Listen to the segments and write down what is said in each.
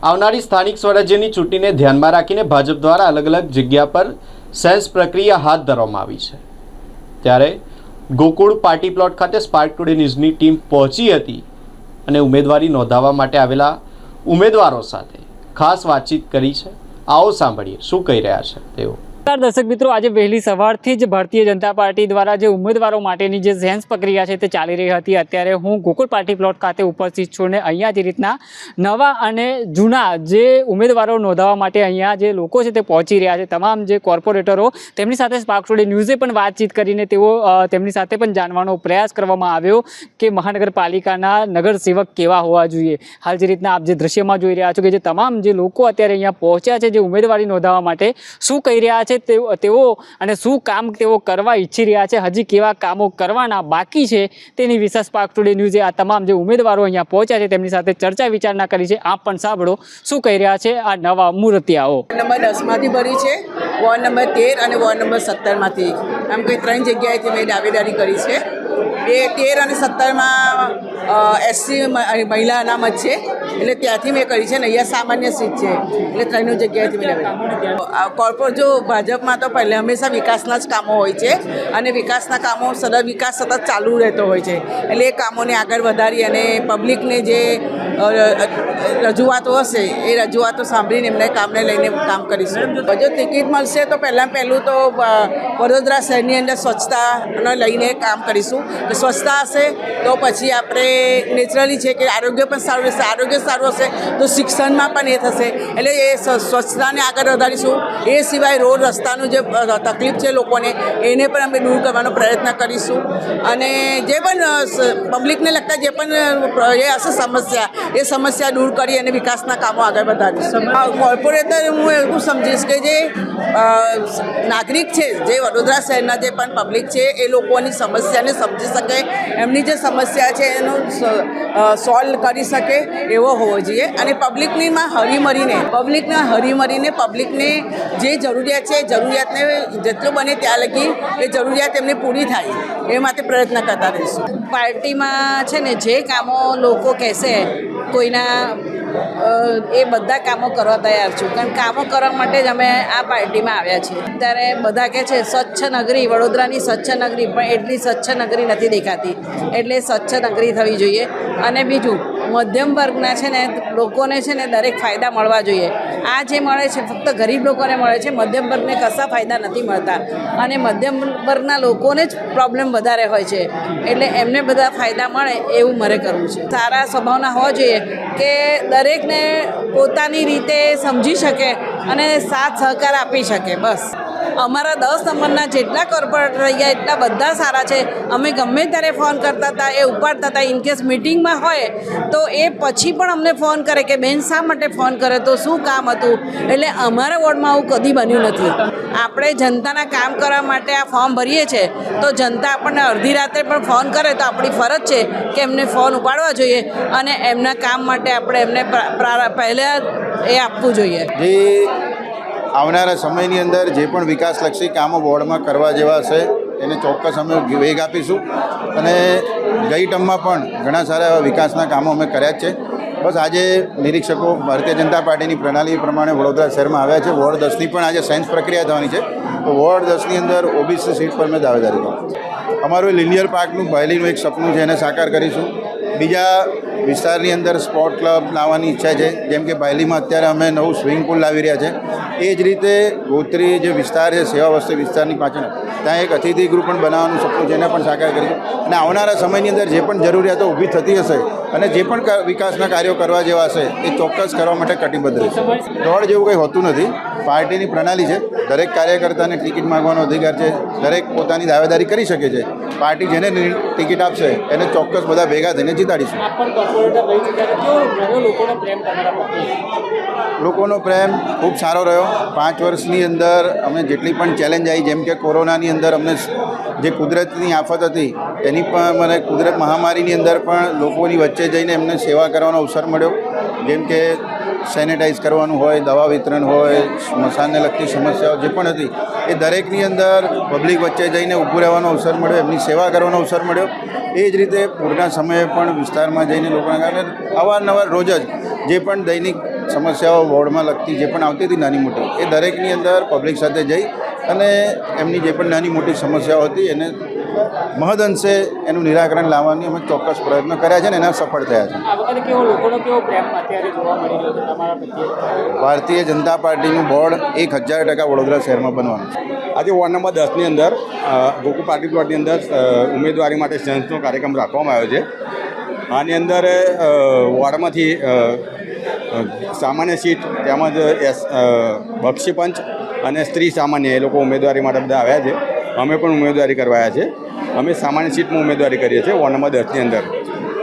આવનારી સ્થાનિક સ્વરાજ્યની ચૂંટણીને ધ્યાનમાં રાખીને ભાજપ દ્વારા અલગ અલગ જગ્યા પર સેન્સ પ્રક્રિયા હાથ ધરવામાં આવી છે। ત્યારે ગોકુળ પાર્ટી પ્લોટ ખાતે સ્પાર્ક ટુડે ન્યૂઝની ટીમ પહોંચી હતી અને ઉમેદવારી નોંધાવવા માટે આવેલા ઉમેદવારો સાથે ખાસ વાતચીત કરી છે। આવો સાંભળીએ શું કહી રહ્યા છે તેઓ। દર્શક મિત્રો, આજે વહેલી સવારથી જ ભારતીય જનતા પાર્ટી દ્વારા જે ઉમેદવારો માટેની જે સેન્સ પ્રક્રિયા છે તે ચાલી રહી હતી। અત્યારે હું ગોકુળ પાર્ટી પ્લોટ ખાતે ઉપસ્થિત છું ને અહીંયા જે રીતના નવા અને જૂના જે ઉમેદવારો નોંધાવવા માટે અહીંયા જે લોકો છે તે પહોંચી રહ્યા છે। તમામ જે કોર્પોરેટરો તેમની સાથે સ્પાર્ક ટુડે ન્યૂઝે પણ વાતચીત કરીને તેમની સાથે પણ જાણવાનો પ્રયાસ કરવામાં આવ્યો કે મહાનગરપાલિકાના નગરસેવક કેવા હોવા જોઈએ। હાલ જે રીતના આપ જે દ્રશ્યમાં જોઈ રહ્યા છો કે જે તમામ જે લોકો અત્યારે અહીંયા પહોંચ્યા છે જે ઉમેદવારી નોંધાવવા માટે શું કહી રહ્યા છે તેઓ અને શું કામ તેઓ કરવા ઈચ્છી રહ્યા છે, હજી કેવા કામો કરવાના બાકી છે તેની વિશે સ્પાર્ક ટુડે ન્યૂઝે આ તમામ જે ઉમેદવારો અહીંયા પહોંચ્યા છે તેમની સાથે ચર્ચા વિચારણા કરી છે। આપ પણ સાંભળો શું કહી રહ્યા છે આ નવા મૂર્તિયાઓ। નંબર 10માંથી ભરી છે, વોર્ડ નંબર 13 અને વોર્ડ નંબર 17માંથી, આમ કંઈ 3 જગ્યાએથી મેં દાવેદારી કરી છે। એ 13 અને 17માં એસસી મહિલા અનામત છે એટલે ત્યાંથી મેં કરી છે ને અહીંયા સામાન્ય સીટ છે એટલે 3 જગ્યાએથી મેં કોર્પોરેટ જો ભાજપમાં તો પહેલે હંમેશા વિકાસના જ કામો હોય છે અને વિકાસના કામો વિકાસ સતત ચાલુ રહેતો હોય છે એટલે એ કામોને આગળ વધારી અને પબ્લિકને જે રજૂઆતો હશે એ રજૂઆતો સાંભળીને એમને કામને લઈને કામ કરીશું। જો ટિકિટ મળશે તો પહેલું તો વડોદરા શહેરની અંદર સ્વચ્છતાને લઈને કામ કરીશું કે સ્વચ્છતા હશે તો પછી આપણે નેચરલી છે કે આરોગ્ય પણ સારું રહેશે, આરોગ્ય સારું હશે તો શિક્ષણમાં પણ એ થશે એટલે એ સ્વચ્છતાને આગળ વધારીશું। એ સિવાય રોડ રસ્તાનું જે તકલીફ છે લોકોને એને પણ અમે દૂર કરવાનો પ્રયત્ન કરીશું અને જે પણ પબ્લિકને લગતા જે પણ એ હશે સમસ્યા એ સમસ્યા દૂર કરી અને વિકાસના કામો આગળ વધારીશું। કોર્પોરેટર હું એવું સમજીશ કે જે નાગરિક છે જે વડોદરા શહેરના જે પણ પબ્લિક છે એ લોકોની સમસ્યાને સમજી શકે, એમની જે સમસ્યા છે એનું સોલ્વ કરી શકે એવો હોવો જોઈએ અને પબ્લિકનીમાં હરીમરીને પબ્લિકને જે જરૂરિયાત છે એ જરૂરિયાતને જેટલું બને ત્યાં લગી એ જરૂરિયાત એમની પૂરી થાય એ માટે પ્રયત્ન કરતા રહીશું। પાર્ટીમાં છે ને જે કામો લોકો કહેશે કોઈના એ બધા કામો કરવા તૈયાર છું, કારણ કામો કરવા માટે જ અમે આ પાર્ટીમાં આવ્યા છીએ। અત્યારે બધા કહે છે સ્વચ્છ નગરી, વડોદરાની સ્વચ્છ નગરી, પણ એટલી સ્વચ્છ નગરી નથી દેખાતી એટલે સ્વચ્છ નગરી થવી જોઈએ। અને બીજું મધ્યમ વર્ગના છે ને લોકોને છે ને દરેક ફાયદા મળવા જોઈએ। આ જે મળે છે ફક્ત ગરીબ લોકોને મળે છે, મધ્યમ વર્ગને કશા ફાયદા નથી મળતા અને મધ્યમ વર્ગના લોકોને જ પ્રોબ્લેમ વધારે હોય છે એટલે એમને બધા ફાયદા મળે એવું મારે કરવું છે। સારા સ્વભાવના હોવા જોઈએ કે દરેકને પોતાની રીતે સમજી શકે અને સાથ સહકાર આપી શકે। બસ અમારા 10 નંબરના જેટલા કોર્પોરેટર રહ્યા એટલા બધા સારા છે। અમે ગમે ત્યારે ફોન કરતા હતા, એ ઉપાડતા હતા। ઇનકેસ મિટિંગમાં હોય તો એ પછી પણ અમને ફોન કરે કે બેન શા માટે ફોન કરે, તો શું કામ હતું, એટલે અમારા વોર્ડમાં આવું કદી બન્યું નથી। આપણે જનતાના કામ કરવા માટે આ ફોર્મ ભરીએ છીએ તો જનતા આપણને અડધી રાત્રે પણ ફોન કરે તો આપણી ફરજ છે કે એમને ફોન ઉપાડવા જોઈએ અને એમના કામ માટે આપણે એમને પહેલાં એ આપવું જોઈએ। આવનારા સમયની અંદર જે પણ વિકાસલક્ષી કામો વોર્ડમાં કરવા જેવા છે એને ચોક્કસ અમે વેગ આપીશું અને ગઈ ટર્મમાં પણ ઘણા સારા એવા વિકાસના કામો અમે કર્યા જ છે। બસ આજે નિરીક્ષકો ભારતીય જનતા પાર્ટીની પ્રણાલી પ્રમાણે વડોદરા શહેરમાં આવ્યા છે। વોર્ડ 10ની પણ આજે સેન્સ પ્રક્રિયા થવાની છે તો વોર્ડ 10ની અંદર ઓબીસી સીટ પર મેં દાવેદારી કરું। અમારું લિનિયર પાર્કનું પહેલીનું એક સપનું છે એને સાકાર કરીશું। બીજા વિસ્તારની અંદર સ્પોર્ટ ક્લબ લાવવાની ઈચ્છા છે, જેમ કે બાયલીમાં અત્યારે અમે નવું સ્વિમિંગ પુલ લાવી રહ્યા છે। એ જ રીતે ગોત્રી જે વિસ્તાર છે સેવા વસ્તી વિસ્તારની પાછળ ત્યાં એક અતિથિ ગૃહ પણ બનાવવાનું સપનું છે એને પણ સાકાર કરીશું અને આવનારા સમયની અંદર જે પણ જરૂરિયાતો ઊભી થતી હશે અને જે પણ વિકાસના કાર્યો કરવા જેવા હશે એ ચોક્કસ કરવા માટે કટિબદ્ધ રહીશું। દોડ જેવું કંઈ હોતું નથી, પાર્ટીની પ્રણાલી છે, દરેક કાર્યકર્તાને ટિકિટ માગવાનો અધિકાર છે, દરેક પોતાની દાવેદારી કરી શકે છે। પાર્ટી જેને ટિકિટ આપશે એને ચોક્કસ બધા ભેગા થઈને જીતાડીશું। લોકોનો પ્રેમ ખૂબ સારો રહ્યો। 5 વર્ષની અંદર અમે જેટલી પણ ચેલેન્જ આવી, જેમ કે કોરોનાની અંદર અમને જે કુદરતની આફત હતી એની પણ મને કુદરત મહામારીની અંદર પણ લોકોની વચ્ચે જઈને એમને સેવા કરવાનો અવસર મળ્યો, જેમ કે સેનેટાઈઝ કરવાનું હોય, દવા વિતરણ હોય, સ્મશાનને લગતી સમસ્યાઓ જે પણ હતી એ દરેકની અંદર પબ્લિક વચ્ચે જઈને ઊભું રહેવાનો અવસર મળ્યો, એમની સેવા કરવાનો અવસર મળ્યો। એ જ રીતે પૂરના સમયે પણ વિસ્તારમાં જઈને લોકોના કારણે અવારનવાર રોજ જ જે પણ દૈનિક સમસ્યાઓ વોર્ડમાં લગતી જે પણ આવતી હતી નાની મોટી એ દરેકની અંદર પબ્લિક સાથે જઈ અને એમની જે પણ નાની મોટી સમસ્યાઓ હતી એને મહદઅંશે એનું નિરાકરણ લાવવાની અમે ચોક્કસ પ્રયત્ન કર્યા છે અને એના સફળ થયા છે. આ વખતે કેવો લોકોનો કેવો પ્રેમ અત્યારે જોવા મળી રહ્યો છે તમારા પ્રત્યે? ભારતીય જનતા પાર્ટીનું બોર્ડ 1000% વડોદરા શહેરમાં બનવાનું છે. આજે વોર્ડ નંબર 10ની અંદર ગોકુળ પાર્ટી પ્લોટની અંદર ઉમેદવારી માટે સેન્સનો કાર્યક્રમ રાખવામાં આવ્યો છે. આની અંદર વોર્ડમાંથી સામાન્ય સીટ તેમજ બક્ષીપંચ અને સ્ત્રી સામાન્ય એ લોકો ઉમેદવારી માટે બધા આવ્યા છે. અમે પણ ઉમેદવારી કરવાયા છે. અમે સામાન્ય સીટમાં ઉમેદવારી કરીએ છીએ વોર્ડ નંબર 10ની અંદર.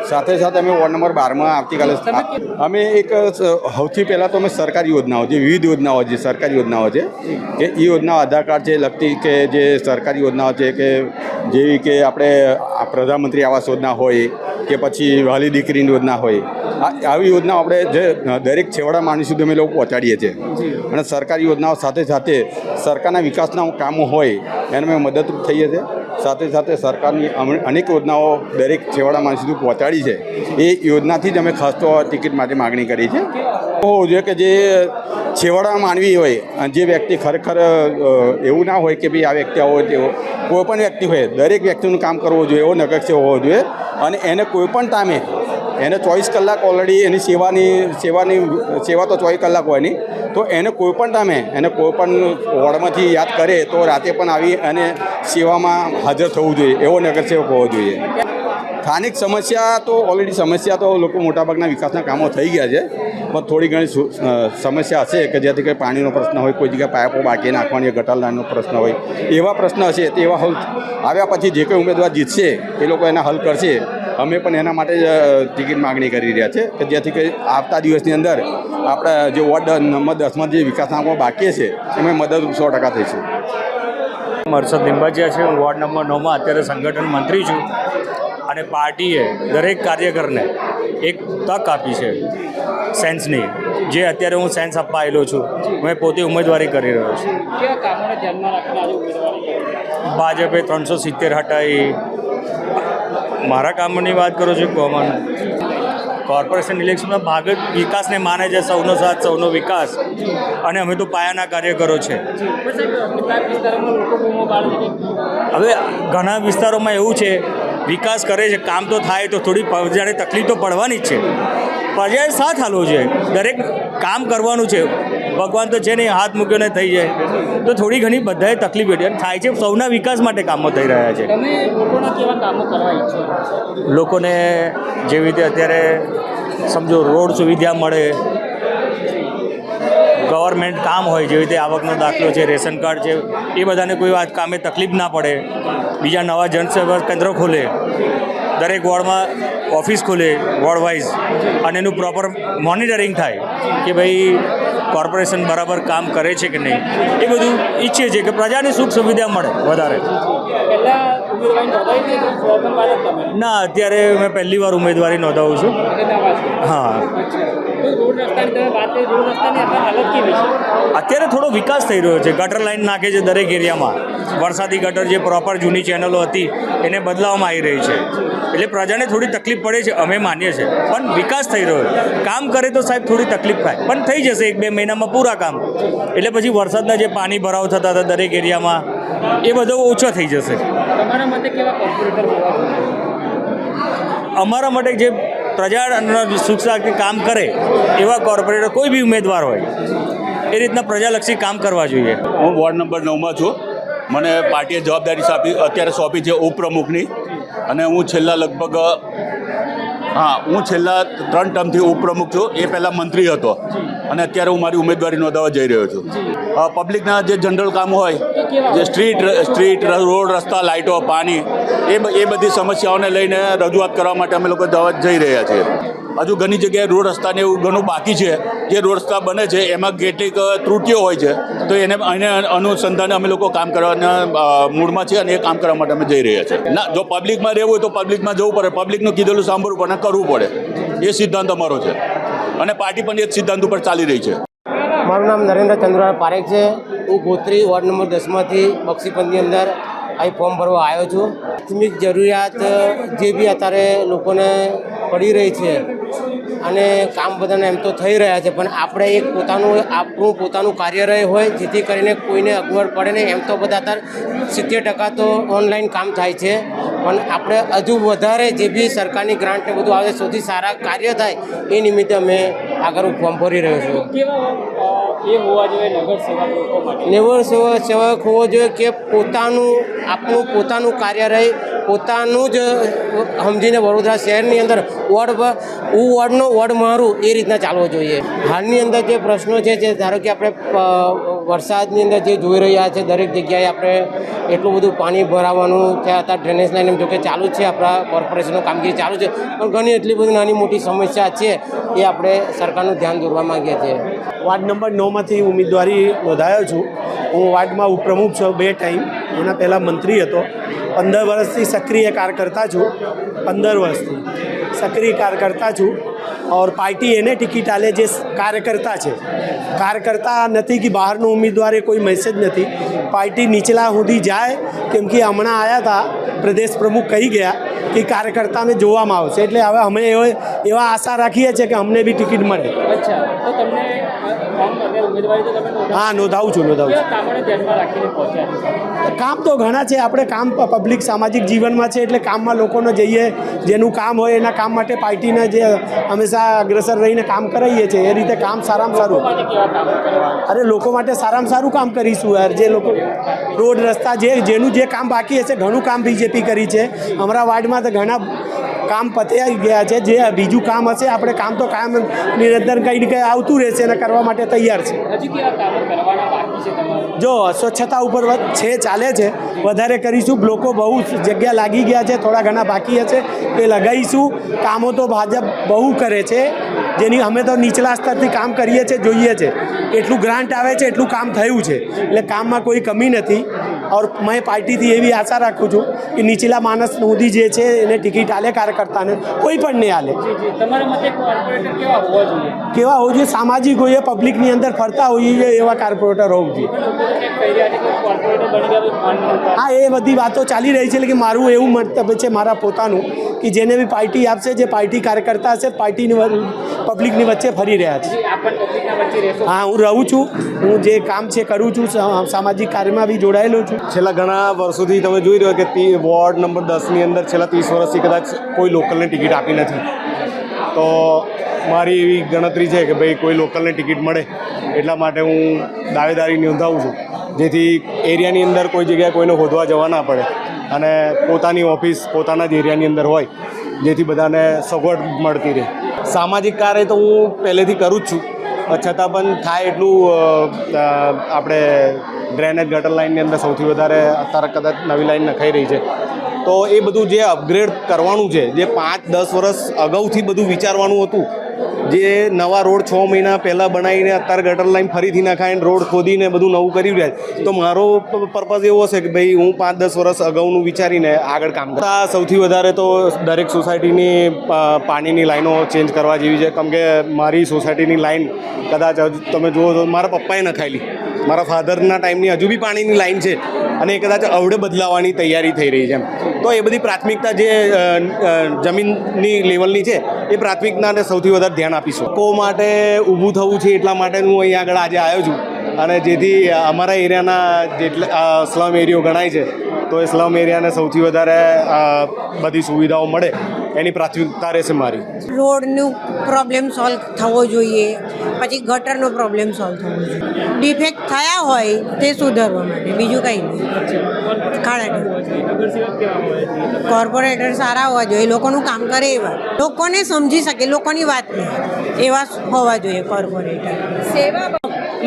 સાથે સાથે અમે વોર્ડ નંબર 12માં આવતીકાલે અમે એક સૌથી પહેલાં તો અમે સરકારી યોજનાઓ જે વિવિધ યોજનાઓ જે સરકારી યોજનાઓ છે કે એ યોજનાઓ આધાર કાર્ડ છે લગતી કે જે સરકારી યોજનાઓ છે કે જેવી કે આપણે પ્રધાનમંત્રી આવાસ યોજના હોય કે પછી વહાલી દીકરીની યોજના હોય આવી યોજનાઓ આપણે જે દરેક છેવાડા માણસ સુધી અમે લોકો પહોંચાડીએ છીએ. અને સરકારી યોજનાઓ સાથે સાથે સરકારના વિકાસના કામો હોય એને અમે મદદરૂપ થઈએ છીએ. સાથે સાથે સરકારની અનેક યોજનાઓ દરેક છેવાડા માણસ સુધી પહોંચાડી છે. એ યોજનાથી જ અમે ખાસ તો ટિકિટ માટે માગણી કરી છે. હોવું જોઈએ કે જે છેવાડા માનવી હોય અને જે વ્યક્તિ ખરેખર એવું ના હોય કે ભાઈ આ વ્યક્તિ આવો તેવો કોઈ પણ વ્યક્તિ હોય દરેક વ્યક્તિનું કામ કરવું જોઈએ એવો નગરસેવક હોવો જોઈએ. અને એને કોઈ પણ ટાઈમે એને 24 કલાક ઓલરેડી એની સેવા તો 24 કલાક હોય નહીં તો એને કોઈ પણ ટાઈમે એને કોઈ પણ વોર્ડમાંથી યાદ કરે તો રાતે પણ આવી અને સેવામાં હાજર થવું જોઈએ એવો નગરસેવક હોવો જોઈએ. સ્થાનિક સમસ્યા તો ઓલરેડી સમસ્યા તો લોકો મોટાભાગના વિકાસના કામો થઈ ગયા છે. પણ થોડી ઘણી સમસ્યા હશે કે જેથી કંઈ પાણીનો પ્રશ્ન હોય, કોઈ જગ્યાએ પાઇપો બાકી નાખવાની ગટર લાઈનનો પ્રશ્ન હોય, એવા પ્રશ્ન હશે તે એવા હલ આવ્યા પછી જે કંઈ ઉમેદવાર જીતશે એ લોકો એના હલ કરશે. અમે પણ એના માટે જ ટિકિટ માગણી કરી રહ્યા છે કે જેથી કંઈ આવતા દિવસની અંદર આપણા જે વોર્ડ નંબર 10માં જે વિકાસના કામો બાકી છે એમાં મદદરૂપ 100% થઈશું. હર્ષદ લિંબાચિયા છે. હું વોર્ડ નંબર 9માં અત્યારે સંગઠન મંત્રી છું અને પાર્ટીએ દરેક કાર્યકરને એક તક આપી છે સેન્સની, જે અત્યારે હું સેન્સ આપવા આવેલો છું. હું પોતે ઉમેદવારી કરી રહ્યો છું. કેવા કામોને ધ્યાનમાં રાખીને આજે ઉમેદવારી કરી? ભાજપે 370 હટાવી. મારા કામોની વાત કરું છું કોમન કોર્પોરેશન ઇલેક્શનમાં ભાગ વિકાસને માને છે, સૌનો સાથ સૌનો વિકાસ, અને અમે તો પાયાના કાર્યકરો છે. હવે ઘણા વિસ્તારોમાં એવું છે વિકાસ કરે છે, કામ તો થાય તો થોડી પ્રજાને તકલીફ તો પડવાની જ છે. પ્રજાએ સાથ હાલવો જોઈએ, દરેક કામ કરવાનું છે. ભગવાન તો છે નહીં હાથ મૂક્યો ને થઈ જાય, તો થોડી ઘણી બધાએ તકલીફ એટલી થાય છે. સૌના વિકાસ માટે કામો થઈ રહ્યા છે. તમે લોકોના કેવા કામો કરવા ઈચ્છો? લોકોને જેવી રીતે અત્યારે સમજો રોડ સુવિધા મળે, ગવર્મેન્ટ કામ હોય જેવી રીતે આવકનો દાખલો છે, રેશન કાર્ડ છે, એ બધાને કોઈ વાત કામે તકલીફ ના પડે. બીજા નવા જનસેવા કેન્દ્રો ખોલે, દરેક વોર્ડમાં ઓફિસ ખોલે વોર્ડ વાઇઝ, અને એનું પ્રોપર મોનિટરિંગ થાય કે ભાઈ કોર્પોરેશન બરાબર કામ કરે છે કે નહીં. એ બધું ઈચ્છીએ છીએ કે પ્રજાને સુખ સુવિધા મળે વધારે. ના, અત્યારે મેં પહેલી વાર ઉમેદવારી નોંધાવું છું. હા, અત્યારે થોડો વિકાસ થઈ રહ્યો છે. ગટર લાઈન નાખે છે દરેક એરિયામાં. વરસાદી ગટર જે પ્રોપર જૂની ચેનલો હતી એને બદલાવવામાં આવી રહી છે, એટલે પ્રજાને થોડી તકલીફ પડે છે, અમે માનીએ છીએ. પણ વિકાસ થઈ રહ્યો છે. કામ કરે તો સાહેબ થોડી તકલીફ થાય, પણ થઈ જશે 1-2 મહિનામાં પૂરા કામ. એટલે પછી વરસાદના જે પાણી ભરાવ થતા હતા દરેક એરિયામાં એ બધો ઓછો થઈ જશે. તમારા મતે કેવા કોર્પોરેટર હોવા જોઈએ? અમારા માટે જે પ્રજાના સુખ સાથે કામ કરે એવા કોર્પોરેટર કોઈ બી ઉમેદવાર હોય એ રીતના પ્રજાલક્ષી કામ કરવા જોઈએ. હું વોર્ડ નંબર 9માં છું. મને પાર્ટીએ જવાબદારી અત્યારે સોંપી છે ઉપપ્રમુખની, અને હું છેલ્લા 3 ટર્મથી ઉપપ્રમુખ છું. એ પહેલાં મંત્રી હતો અને અત્યારે હું મારી ઉમેદવારી નોંધાવવા જઈ રહ્યો છું. પબ્લિકના જે જનરલ કામ હોય, જે સ્ટ્રીટ રોડ રસ્તા લાઇટો પાણી એ બધી સમસ્યાઓને લઈને રજૂઆત કરવા માટે અમે લોકો જઈ રહ્યા છીએ. હજુ ઘણી જગ્યાએ રોડ રસ્તાને એવું ઘણું બાકી છે. જે રોડ રસ્તા બને છે એમાં કેટલીક ત્રુટીઓ હોય છે, તો એને અનુસંધાને અમે લોકો કામ કરવાના મૂડમાં છીએ અને એ કામ કરવા માટે અમે જઈ રહ્યા છીએ. ના, જો પબ્લિકમાં રહેવું હોય તો પબ્લિકમાં જવું પડે, પબ્લિકનું કીધેલું સાંભળવું પડે, કરવું પડે. એ સિદ્ધાંત અમારો છે અને પાર્ટી પણ એ જ સિદ્ધાંત ઉપર ચાલી રહી છે. મારું નામ નરેન્દ્ર ચંદ્રલાલ પારેખ છે. હું ગોત્રી વોર્ડ નંબર 10માંથી બક્ષીપંથની અંદર અહીં ફોર્મ ભરવા આવ્યો છું. પ્રાથમિક જરૂરિયાત જે બી અત્યારે લોકોને પડી રહી છે અને કામ બધાને એમ તો થઈ રહ્યા છે, પણ આપણે એક આપણું પોતાનું કાર્યાલય હોય જેથી કરીને કોઈને અગવડ પડે નહીં. એમ તો બધા અત્યારે 70% તો ઓનલાઈન કામ થાય છે, પણ આપણે હજુ વધારે જે બી સરકારની ગ્રાન્ટ ને બધું આવે સૌથી સારા કાર્ય થાય એ નિમિત્તે અમે આગળ ફોર્મ ભરી રહ્યો છું. નગર સેવક હોવો જોઈએ કે આપણું પોતાનું કાર્યાલય પોતાનું જ સમજીને વડોદરા શહેરની અંદર વોર્ડ મારું એ રીતના ચાલવો જોઈએ. હાલની અંદર જે પ્રશ્નો છે જે ધારો કે આપણે વરસાદની અંદર જે જોઈ રહ્યા છે દરેક જગ્યાએ આપણે એટલું બધું પાણી ભરાવાનું ત્યાં હતા. ડ્રેનેજ લાઈન એમ જો કે ચાલુ છે, આપણા કોર્પોરેશનનું કામગીરી ચાલુ છે, પણ ઘણી એટલી બધી નાની મોટી સમસ્યા છે એ આપણે સરકારનું ધ્યાન દોરવા માંગીએ છીએ. વોર્ડ નંબર 9માંથી ઉમેદવારી નોંધાયો છું. હું વોર્ડમાં ઉપપ્રમુખ છું 2 ટાઈમ. એના પહેલાં મંત્રી હતો. 15 વર્ષથી સક્રિય કાર્યકર્તા છું. 15 વર્ષથી સક્રિય કાર્યકર્તા છું. और पार्टी એને ટિકિટ આલે જે કાર્યકર્તા નથી કે બહારનો ઉમેદવાર એ કોઈ મેસેજ નથી. પાર્ટી નીચલા સુધી જાય, કેમ કે હમણાં આવ્યા હતા પ્રદેશ પ્રમુખ કહી ગયા કે કાર્યકર્તાને જોવામાં આવશે, એટલે હવે અમે એવા આશા રાખીએ છીએ કે અમને બી ટિકિટ મળે. હા, નોંધાવું છું. કામ તો ઘણા છે. આપણે કામ પબ્લિક સામાજિક જીવનમાં છે, એટલે કામમાં લોકોને જઈએ, જેનું કામ હોય એના કામ માટે પાર્ટીને જે હંમેશા અગ્રેસર રહીને કામ કરાવીએ છીએ એ રીતે કામ સારામાં સારું. અરે લોકો માટે સારામાં સારું કામ કરીશું યાર. જે લોકો રોડ રસ્તા જેનું જે કામ બાકી હશે, ઘણું કામ બીજેપી કરી છે. અમારા વાર્ડમાં તો ઘણા કામ પત્યા ગયા છે. જે બીજું કામ હશે આપણે કામ તો કામ નિરંતર કંઈ ને કંઈ આવતું રહેશે અને કરવા માટે તૈયાર છે. જો સ્વચ્છતા ઉપર ચાલે છે, વધારે કરીશું. લોકો બહુ જગ્યા લાગી ગયા છે, થોડા ઘણા બાકી હશે એ લગાવીશું. કામો તો ભાજપ બહુ કરે છે, જેની અમે તો નીચલા સ્તરથી કામ કરીએ છીએ, જોઈએ છે. એટલું ગ્રાન્ટ આવે છે, એટલું કામ થયું છે, એટલે કામમાં કોઈ કમી નથી. और मैं પાર્ટીથી એવી આશા રાખું છું કે નીચલા માણસ સુધી જે છે એને ટિકિટ આલે, કાર્યકર્તાને કોઈ પણ નહીં આલે. કેવા હોવું જોઈએ? સામાજિક હોઈએ, પબ્લિકની અંદર ફરતા હોઈએ એવા કોર્પોરેટર હોવું જોઈએ. હા, એ બધી વાતો ચાલી રહી છે. એટલે મારું એવું મંતવ્ય છે મારા પોતાનું કે જેને બી પાર્ટી આપશે, જે પાર્ટી કાર્યકર્તા હશે, પાર્ટીની પબ્લિકની વચ્ચે ફરી રહ્યા છે. હા, હું રહું છું. હું જે કામ છે કરું છું. સામાજિક કાર્યમાં બી જોડાયેલો છું. છેલ્લા ઘણા વર્ષોથી તમે જોઈ રહ્યો કે વોર્ડ નંબર 10ની અંદર છેલ્લા 30 વર્ષથી કદાચ કોઈ લોકલને ટિકિટ આપી નથી. તો મારી એવી ગણતરી છે કે ભાઈ કોઈ લોકલને ટિકિટ મળે, એટલા માટે હું દાવેદારી નોંધાવું છું, જેથી એરિયાની અંદર કોઈ જગ્યાએ કોઈને હોદવા જવા ના પડે અને પોતાની ઓફિસ પોતાના જ એરિયાની અંદર હોય, જેથી બધાને સગવડ મળતી રહે. સામાજિક કાર્ય તો હું પહેલેથી કરું જ છું, છતાં પણ થાય એટલું આપણે ડ્રેનેજ ગટર લાઇનની અંદર સૌથી વધારે અત્યારે કદાચ નવી લાઇન નખાઈ રહી છે. તો એ બધું જે અપગ્રેડ કરવાનું છે, જે 5-10 વર્ષ અગાઉથી બધું વિચારવાનું હતું, જે નવા રોડ 6 મહિના પહેલાં બનાવીને અત્યારે ગટર લાઇન ફરીથી નખાઈને રોડ ખોદીને બધું નવું કરી રહ્યા છે. તો મારો પર્પઝ એવો હશે કે ભાઈ હું 5-10 વર્ષ અગાઉનું વિચારીને આગળ કામ કરતા. સૌથી વધારે તો દરેક સોસાયટીની પાણીની લાઈનો ચેન્જ કરવા જેવી છે, કેમ કે મારી સોસાયટીની લાઈન કદાચ તમે જુઓ તો મારા પપ્પાએ નખાયેલી, મારા ફાધરના ટાઈમની હજુ બી પાણીની લાઈન છે અને એ કદાચ અવડે બદલાવાની તૈયારી થઈ રહી છે. તો એ બધી પ્રાથમિકતા જે જમીનની લેવલની છે એ પ્રાથમિકતાને સૌથી વધારે ધ્યાન આપીશું. લોકો માટે ઊભું થવું છે, એટલા માટે હું અહીં આગળ આજે આવ્યો છું. અને જેથી અમારા એરિયાના જેટલા સ્લમ એરિયો ગણાય છે, તો એ સ્લમ એરિયાને સૌથી વધારે બધી સુવિધાઓ મળે એની પ્રાથમિકતા રહેશે મારી. રોડનું પ્રોબ્લેમ સોલ્વ થવો જોઈએ, પછી ગટરનો પ્રોબ્લેમ સોલ્વ થવો જોઈએ. ડિફેક્ટ થયા હોય તે સુધારવા માટે, બીજું કંઈ નહીં. કોર્પોરેટર સારા હોવા જોઈએ, લોકોનું કામ કરે એવા, લોકોને સમજી શકે, લોકોની વાત નહીં એવા હોવા જોઈએ કોર્પોરેટર. સેવા.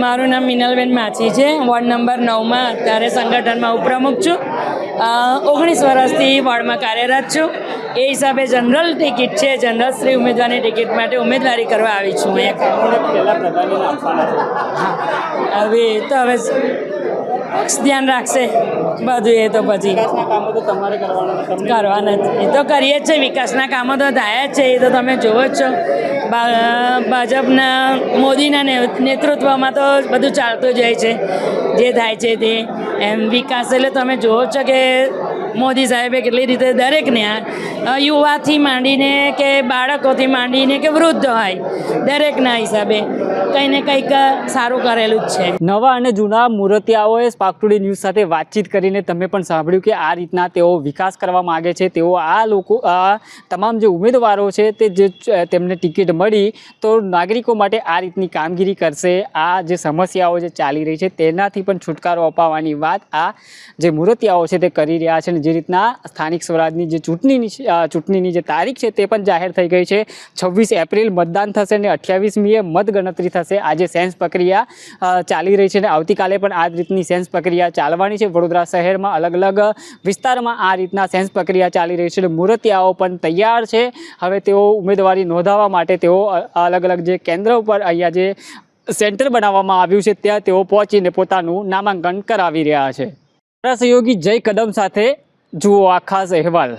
મારું નામ મિનલબેન માછી છે. વોર્ડ નંબર 9માં અત્યારે સંગઠનમાં ઉપપ્રમુખ છું. 19 વર્ષથી વોર્ડમાં કાર્યરત છું. એ હિસાબે જનરલ ટિકિટ છે, જનરલ શ્રી ઉમેદવારની ટિકિટ માટે ઉમેદવારી કરવા આવી છું. હા, હવે પક્ષ ધ્યાન રાખશે બધું એ તો પછી વિકાસના કામો તો તમારે કરવાના કરવાના જ એ તો કરીએ જ છે. વિકાસના કામો તો થાય જ છે, એ તો તમે જોવો જ છો. ભાજપના મોદીના નેતૃત્વમાં તો બધું ચાલતું જ હોય છે, જે થાય છે તે એમ વિકાસ એટલે તમે જોવો છો કે મોદી સાહેબે કેટલી રીતે દરેકને યુવાથી માંડીને કે બાળકોથી માંડીને કે વૃદ્ધ હોય દરેકના હિસાબે કંઈ ને કંઈક સારું કરેલું જ છે. નવા અને જૂના મૂર્તિયાઓએ સ્પાર્ક ટુડે ન્યૂઝ સાથે વાતચીત કરીને તમે પણ સાંભળ્યું કે આ રીતના તેઓ વિકાસ કરવા માગે છે. તેઓ આ લોકો તમામ જે ઉમેદવારો છે તે જે તેમને ટિકિટ મળી તો નાગરિકો માટે આ રીતની કામગીરી કરશે. આ જે સમસ્યાઓ જે ચાલી રહી છે તેનાથી પણ છુટકારો અપાવવાની વાત આ જે મૂર્તિયાઓ છે તે કરી રહ્યા છે. જે રીતના સ્થાનિક સ્વરાજની જે ચૂંટણીની જે તારીખ છે તે પણ જાહેર થઈ ગઈ છે. 26 એપ્રિલ મતદાન થશે અને 28મીએ મતગણતરી થશે. આજે સેન્સ પ્રક્રિયા ચાલી રહી છે અને આવતીકાલે પણ આ જ રીતની સેન્સ પ્રક્રિયા ચાલવાની છે. વડોદરા શહેરમાં અલગ અલગ વિસ્તારમાં આ રીતના સેન્સ પ્રક્રિયા ચાલી રહી છે. મૂર્તિયાઓ પણ તૈયાર છે. હવે તેઓ ઉમેદવારી નોંધાવવા માટે તેઓ અલગ અલગ જે કેન્દ્ર ઉપર અહીંયા જે સેન્ટર બનાવવામાં આવ્યું છે ત્યાં તેઓ પહોંચીને પોતાનું નામાંકન કરાવી રહ્યા છે. સહયોગી જય કદમ સાથે જુઓ આ ખાસ અહેવાલ.